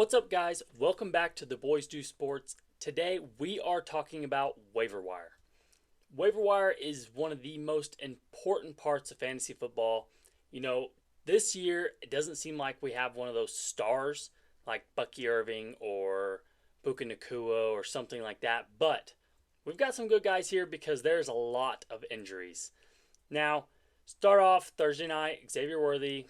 What's up, guys? Welcome back to the Boys Do Sports. Today we are talking about waiver wire. Waiver wire is one of the most important parts of fantasy football. You know, this year it doesn't seem like we have one of those stars like Bucky Irving or Puka Nakua or something like that, but we've got some good guys here because there's a lot of injuries. Now, start off Thursday night, Xavier Worthy,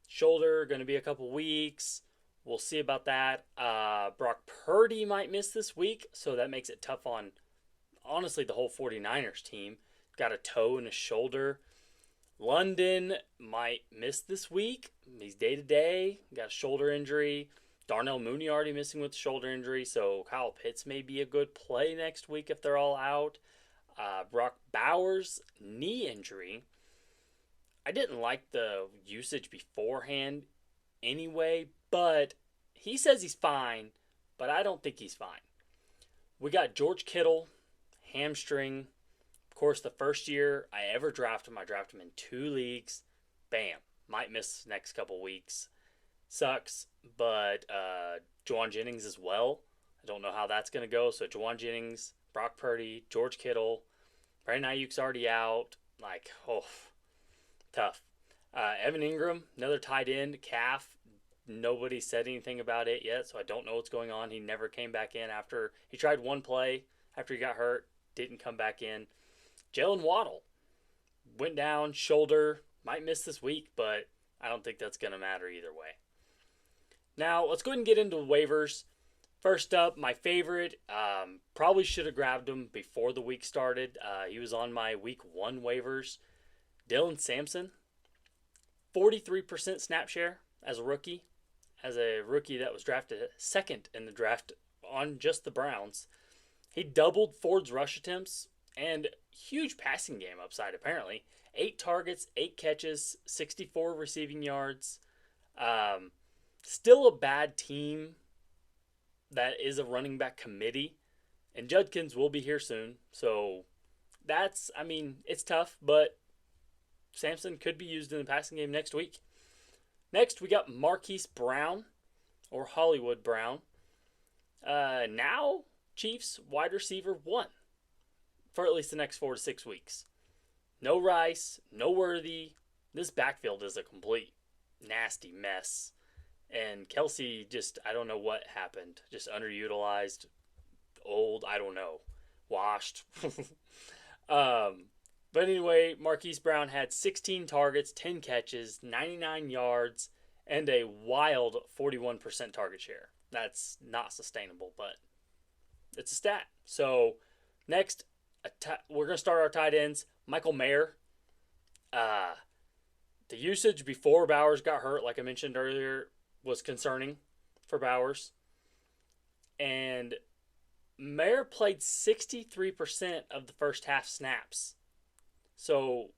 shoulder, going to be a couple weeks. We'll see about that. Brock Purdy might miss this week, so that makes it tough on, honestly, the whole 49ers team. Got a toe and a shoulder. London might miss this week. He's day-to-day. Got a shoulder injury. Darnell Mooney already missing with the shoulder injury, so Kyle Pitts may be a good play next week if they're all out. Brock Bowers, knee injury. I didn't like the usage beforehand anyway, but he says he's fine, but I don't think he's fine. We got George Kittle, hamstring. Of course, the first year I ever drafted him, I drafted him in 2 leagues. Bam, might miss next couple weeks. Sucks, but Juwan Jennings as well. I don't know how that's going to go. So Juwan Jennings, Brock Purdy, George Kittle, Brandon Ayuk's already out. Tough. Evan Ingram, another tight end, calf. Nobody said anything about it yet, so I don't know what's going on. He never came back in after he tried one play after he got hurt, didn't come back in. Jalen Waddle went down, shoulder, might miss this week, but I don't think that's going to matter either way. Now, let's go ahead and get into waivers. First up, my favorite, probably should have grabbed him before the week started. He was on my week 1 waivers. Dylan Sampson, 43% snap share as a rookie that was drafted second in the draft on just the Browns. He doubled Ford's rush attempts and huge passing game upside apparently. 8 targets, 8 catches, 64 receiving yards. Still a bad team that is a running back committee, and Judkins will be here soon. So it's tough, but Sampson could be used in the passing game next week. Next, we got Marquise Brown, or Hollywood Brown. Now, Chiefs wide receiver 1 for at least the next 4 to 6 weeks. No Rice, no Worthy. This backfield is a complete nasty mess. And Kelsey I don't know what happened. Just underutilized, old, I don't know, washed. But anyway, Marquise Brown had 16 targets, 10 catches, 99 yards, and a wild 41% target share. That's not sustainable, but it's a stat. So next, we're going to start our tight ends. Michael Mayer. The usage before Bowers got hurt, like I mentioned earlier, was concerning for Bowers. And Mayer played 63% of the first half snaps. So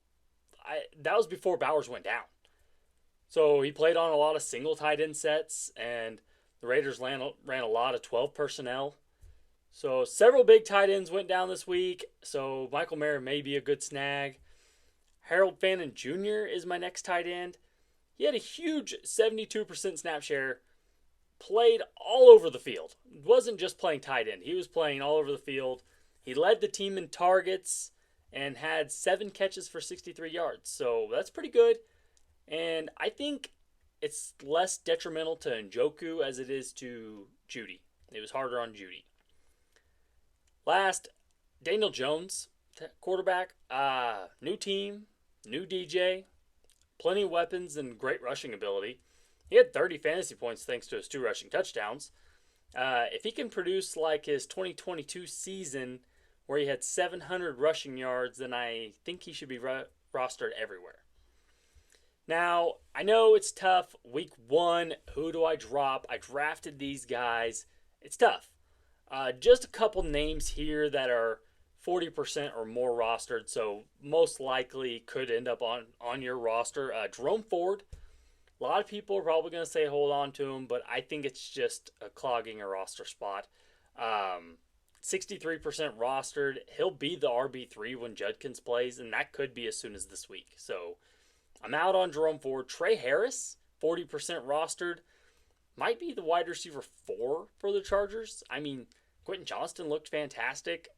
that was before Bowers went down. So he played on a lot of single tight end sets, and the Raiders ran a lot of 12 personnel. So several big tight ends went down this week. So Michael Mayer may be a good snag. Harold Fannin Jr. is my next tight end. He had a huge 72% snap share. Played all over the field. Wasn't just playing tight end. He was playing all over the field. He led the team in targets and had 7 catches for 63 yards. So that's pretty good. And I think it's less detrimental to Njoku as it is to Judy. It was harder on Judy. Last, Daniel Jones, quarterback. New team, new DJ, plenty of weapons and great rushing ability. He had 30 fantasy points thanks to his 2 rushing touchdowns. If he can produce like his 2022 season where he had 700 rushing yards, then I think he should be rostered everywhere. Now, I know it's tough. Week 1, who do I drop? I drafted these guys. It's tough. Just a couple names here that are 40% or more rostered, so most likely could end up on your roster. Jerome Ford. A lot of people are probably going to say hold on to him, but I think it's just clogging a roster spot. 63% rostered. He'll be the RB3 when Judkins plays, and that could be as soon as this week. So I'm out on Jerome Ford. Trey Harris, 40% rostered. might be the wide receiver 4 for the Chargers. I mean, Quentin Johnston looked fantastic.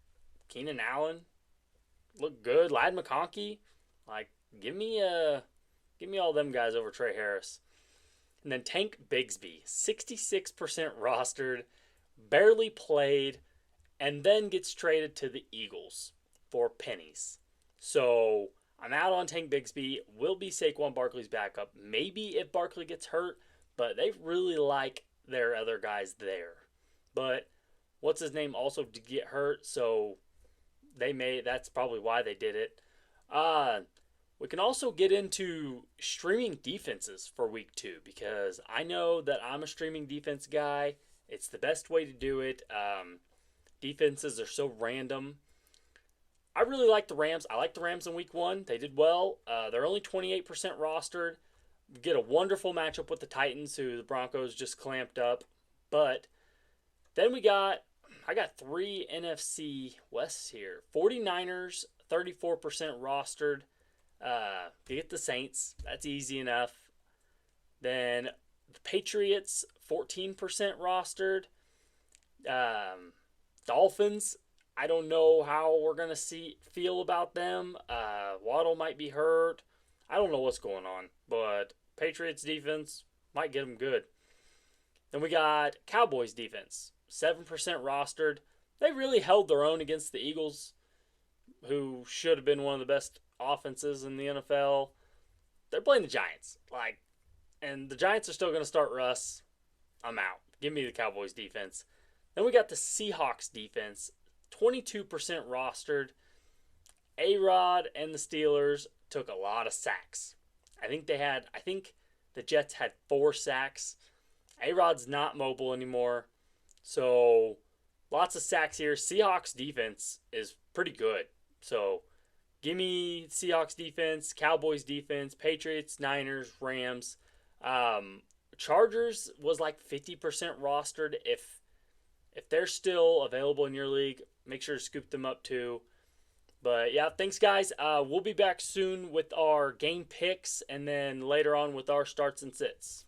Keenan Allen looked good. Ladd McConkey, like, give me all them guys over Trey Harris. And then Tank Bigsby, 66% rostered, barely played, and then gets traded to the Eagles for pennies. So I'm out on Tank Bigsby. Will be Saquon Barkley's backup. Maybe if Barkley gets hurt, but they really like their other guys there. But what's his name also did get hurt, so that's probably why they did it. We can also get into streaming defenses for week 2 because I know that I'm a streaming defense guy. It's the best way to do it. Defenses are so random. I really like the Rams. I like the Rams in week 1. They did well. They're only 28% rostered. Get a wonderful matchup with the Titans, who the Broncos just clamped up. But then I got 3 NFC Wests here. 49ers, 34% rostered. You get the Saints. That's easy enough. Then the Patriots, 14% rostered. Dolphins, I don't know how we're going to feel about them. Waddle might be hurt. I don't know what's going on. But Patriots defense might get them good. Then we got Cowboys defense, 7% rostered. They really held their own against the Eagles, who should have been one of the best offenses in the NFL. They're playing the Giants. And the Giants are still going to start Russ. I'm out. Give me the Cowboys defense. Then we got the Seahawks defense, 22% rostered. A-Rod and the Steelers took a lot of sacks. I think the Jets had 4 sacks. A-Rod's not mobile anymore. So lots of sacks here. Seahawks defense is pretty good. So give me Seahawks defense, Cowboys defense, Patriots, Niners, Rams. Chargers was like 50% rostered. If they're still available in your league, make sure to scoop them up too. But yeah, thanks guys. We'll be back soon with our game picks and then later on with our starts and sits.